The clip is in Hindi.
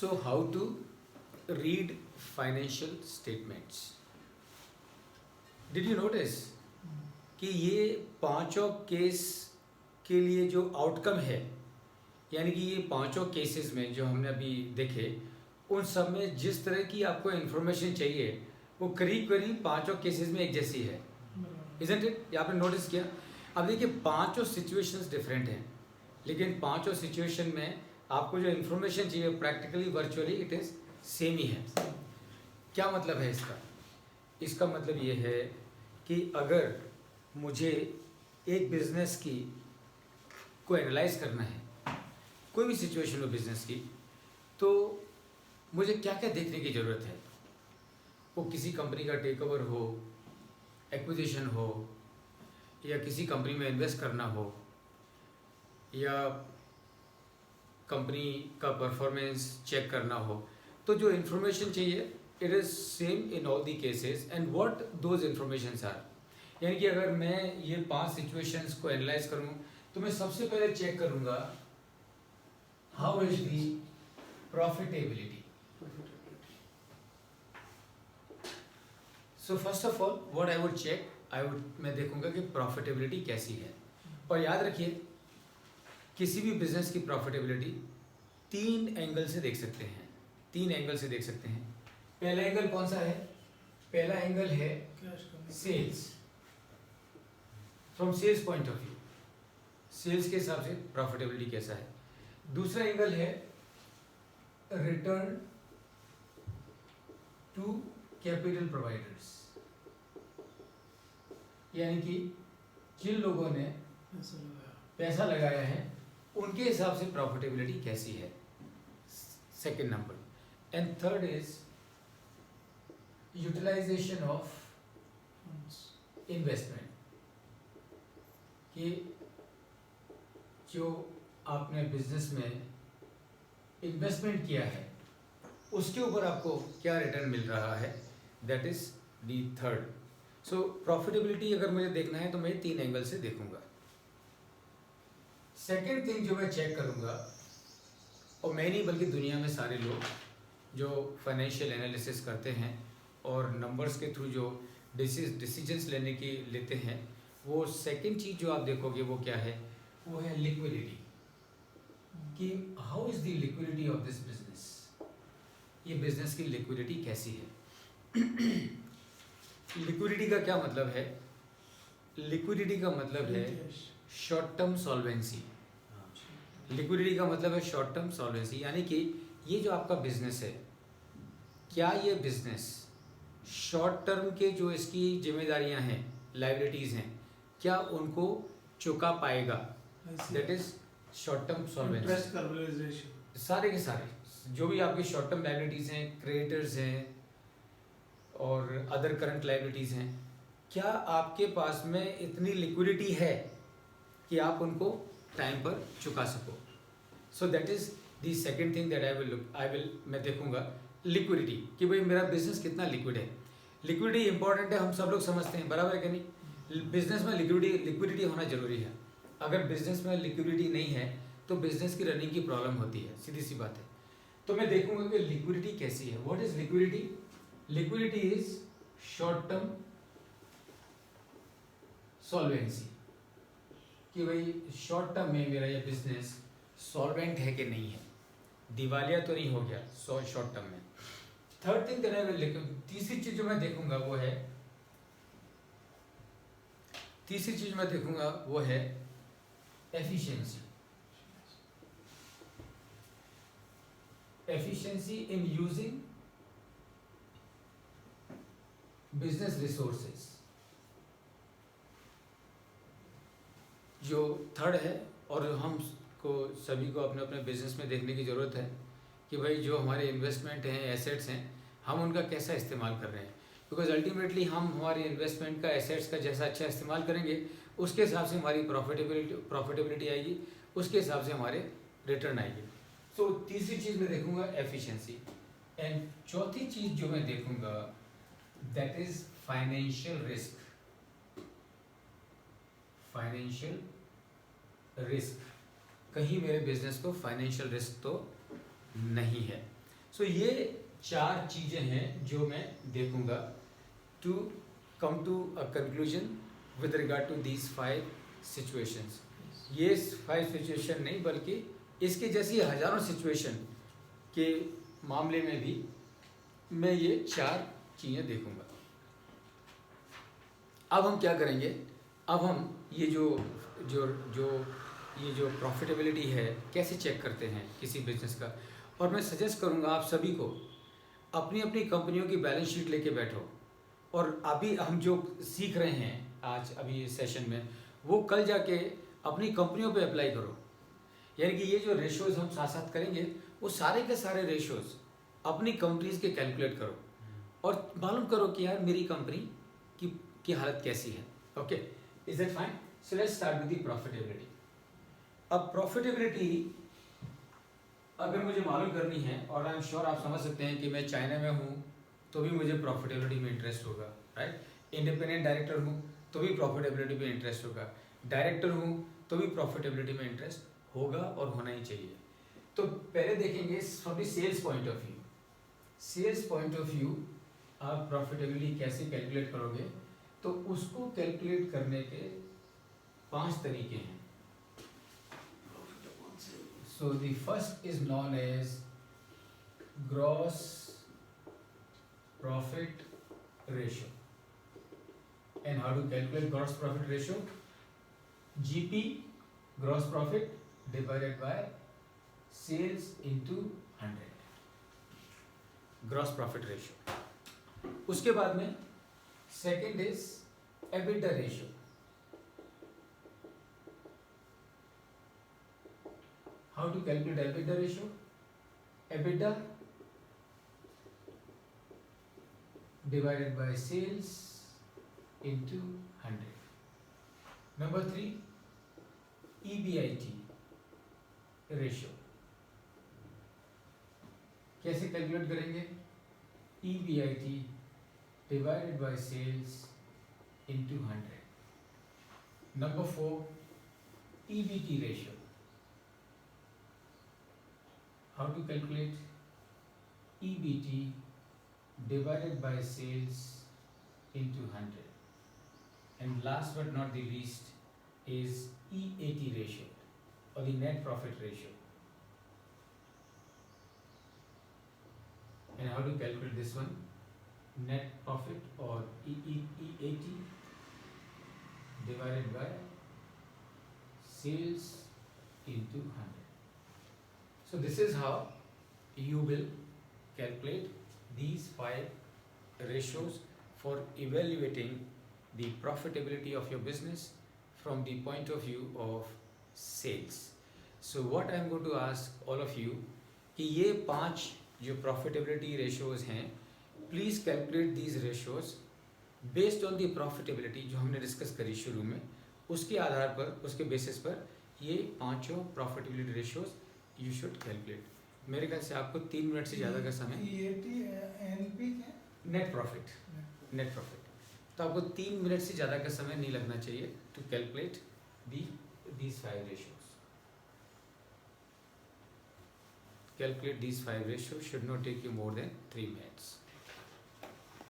So how to read financial statements? Did you notice कि ये पांचों केस के लिए जो आउटकम है, यानी कि ये पांचों केसेस में जो हमने अभी देखे, उन सब में जिस तरह की आपको इन्फॉर्मेशन चाहिए वो करीब करीब पांचों केसेस में एक जैसी है, इजंट इट? ये आपने नोटिस किया? अब देखिए पांचों सिचुएशंस डिफरेंट हैं, लेकिन पांचों सिचुएशन में आपको जो इन्फॉर्मेशन चाहिए practically virtually it is same ही है। क्या मतलब है इसका? इसका मतलब ये है कि अगर मुझे एक बिजनेस की को एनालाइज करना है, कोई भी सिचुएशन हो बिजनेस की, तो मुझे क्या क्या देखने की ज़रूरत है। वो किसी कंपनी का टेक ओवर हो, एक्विजिशन हो, या किसी कंपनी में इन्वेस्ट करना हो, या कंपनी का परफॉर्मेंस चेक करना हो, तो जो इन्फॉर्मेशन चाहिए it is same in all the cases and what those informations are. यानी कि अगर मैं ये 5 सिचुएशंस को एनालाइज करूँ तो मैं सबसे पहले चेक करूँगा how is the profitability. So first of all what I would check, मैं देखूंगा कि प्रॉफिटेबिलिटी कैसी है। और याद रखिए किसी भी बिजनेस की प्रॉफिटेबिलिटी 3 एंगल से देख सकते हैं, 3 एंगल से देख सकते हैं। पहला एंगल कौन सा है? पहला एंगल है sales, from sales point of view, sales के हिसाब से प्रॉफिटेबिलिटी कैसा है। दूसरा एंगल है रिटर्न टू कैपिटल प्रोवाइडर्स, यानी कि जिन लोगों ने पैसा लगाया है उनके हिसाब से प्रॉफिटेबिलिटी कैसी है, second number. And third is utilization of investment, कि जो आपने बिजनेस में इन्वेस्टमेंट किया है उसके ऊपर आपको क्या रिटर्न मिल रहा है, that is the third. So profitability अगर मुझे देखना है तो मैं 3 एंगल से देखूंगा। सेकेंड थिंग जो मैं चेक करूंगा, और मैं नहीं बल्कि दुनिया में सारे लोग जो फाइनेंशियल एनालिसिस करते हैं और नंबर्स के थ्रू जो डिसीजंस लेते हैं, वो सेकेंड चीज़ जो आप देखोगे वो क्या है, वो है लिक्विडिटी, कि how is the liquidity of this business, ये बिजनेस की लिक्विडिटी कैसी है। लिक्विडिटी का क्या मतलब है? लिक्विडिटी का मतलब है शॉर्ट टर्म सॉल्वेंसी। लिक्विडिटी का मतलब है शॉर्ट टर्म सॉल्वेंसी, यानी कि ये जो आपका बिजनेस है, क्या ये बिजनेस शॉर्ट टर्म के जो इसकी जिम्मेदारियां हैं, लायबिलिटीज़ हैं, क्या उनको चुका पाएगा, that is short term solvency. सारे के सारे जो भी आपकी शॉर्ट टर्म लायबिलिटीज़ हैं, क्रेडिटर्स हैं और अदर करंट लायबिलिटीज़ हैं, क्या आपके पास में इतनी लिक्विडिटी है कि आप उनको टाइम पर चुका सको। So that is the second thing that I will मैं देखूंगा लिक्विडिटी, कि भाई मेरा बिजनेस कितना लिक्विड है। लिक्विडिटी इंपॉर्टेंट है, हम सब लोग समझते हैं, बराबर है कि नहीं? बिजनेस में लिक्विडिटी होना जरूरी है। अगर बिजनेस में लिक्विडिटी नहीं है तो बिजनेस की रनिंग की प्रॉब्लम होती है, सीधी सी बात है। तो मैं देखूंगा कि लिक्विडिटी कैसी है। What is liquidity? Liquidity is short term solvency, कि भाई शॉर्ट टर्म में मेरा ये बिजनेस सॉल्वेंट है कि नहीं है, दिवालिया तो नहीं हो गया शॉर्ट टर्म में। थर्ड थिंग तीसरी चीज जो मैं देखूंगा वो है efficiency. Efficiency in using business resources, जो थर्ड है। और हम को सभी को अपने अपने बिजनेस में देखने की ज़रूरत है कि भाई जो हमारे इन्वेस्टमेंट हैं, एसेट्स हैं, हम उनका कैसा इस्तेमाल कर रहे हैं। बिकॉज अल्टीमेटली हम हमारे इन्वेस्टमेंट का, एसेट्स का जैसा अच्छा इस्तेमाल करेंगे उसके हिसाब से हमारी प्रॉफिटेबिलिटी आएगी, उसके हिसाब से हमारे रिटर्न आएगी। सो तीसरी चीज़ मैं देखूंगा एफिशिएंसी। एंड चौथी चीज़ जो मैं देखूंगा that is financial risk. Financial risk, कहीं मेरे बिजनेस को फाइनेंशियल रिस्क तो नहीं है। सो ये 4 चीज़ें हैं जो मैं देखूंगा to come to a conclusion with regard to these 5 situations. ये 5 सिचुएशन नहीं बल्कि इसके जैसी हजारों सिचुएशन के मामले में भी मैं ये 4 चीज़ें देखूंगा। अब हम क्या करेंगे, अब हम ये जो प्रॉफिटेबिलिटी है कैसे चेक करते हैं किसी बिजनेस का। और मैं सजेस्ट करूंगा आप सभी को अपनी अपनी कंपनियों की बैलेंस शीट लेके बैठो, और अभी हम जो सीख रहे हैं आज अभी इस सेशन में वो कल जाके अपनी कंपनियों पे अप्लाई करो। यानी कि ये जो रेशियोज हम साथ साथ करेंगे वो सारे के सारे रेशियोज अपनी कंपनीज के कैलकुलेट करो और मालूम करो कि यार मेरी कंपनी की हालत कैसी है। Okay, is that fine? So let's start with the profitability. अब प्रॉफिटेबिलिटी अगर मुझे मालूम करनी है, और आई एम श्योर आप समझ सकते हैं कि मैं चाइना में हूँ तो भी मुझे प्रॉफिटेबिलिटी में इंटरेस्ट होगा, राइट। इंडिपेंडेंट डायरेक्टर हूँ तो भी प्रॉफिटेबिलिटी में इंटरेस्ट होगा, डायरेक्टर हूँ तो भी प्रॉफिटेबिलिटी में इंटरेस्ट होगा और होना ही चाहिए। तो पहले देखेंगे from the sales point of view. Sales point of view आप प्रॉफिटेबिलिटी कैसे कैलकुलेट करोगे, तो उसको कैलकुलेट करने के 5 तरीके हैं। So the first is known as gross profit ratio. And how to calculate gross profit ratio? GP, gross profit, divided by sales into 100. Gross profit ratio. उसके बाद में second is EBITDA ratio. How to calculate EBITDA ratio? EBITDA divided by sales into 100. Number 3, EBIT ratio. कैसे कैलकुलेट करेंगे? EBIT divided by sales into 100. Number 4, EBT ratio. How to calculate? EBT divided by sales into 100. And last but not the least is EAT ratio, or the net profit ratio. And how to calculate this one? Net profit, or EAT divided by sales into 100. So this is how you will calculate these 5 ratios for evaluating the profitability of your business from the point of view of sales. So what I am going to ask all of you कि ये 5 जो profitability ratios हैं, please calculate these ratios based on the profitability जो हमने डिस्कस करी शुरू में, उसके आधार पर, उसके बेसिस पर ये 5 profitability ratios you should calculate. मेरे ख्याल से आपको 3 मिनट से ज़्यादा का समय, नेट प्रॉफिट, तो आपको 3 मिनट से ज़्यादा का समय नहीं लगना चाहिए to calculate these 5 ratios. Calculate these 5 ratios should not take you more than 3 minutes.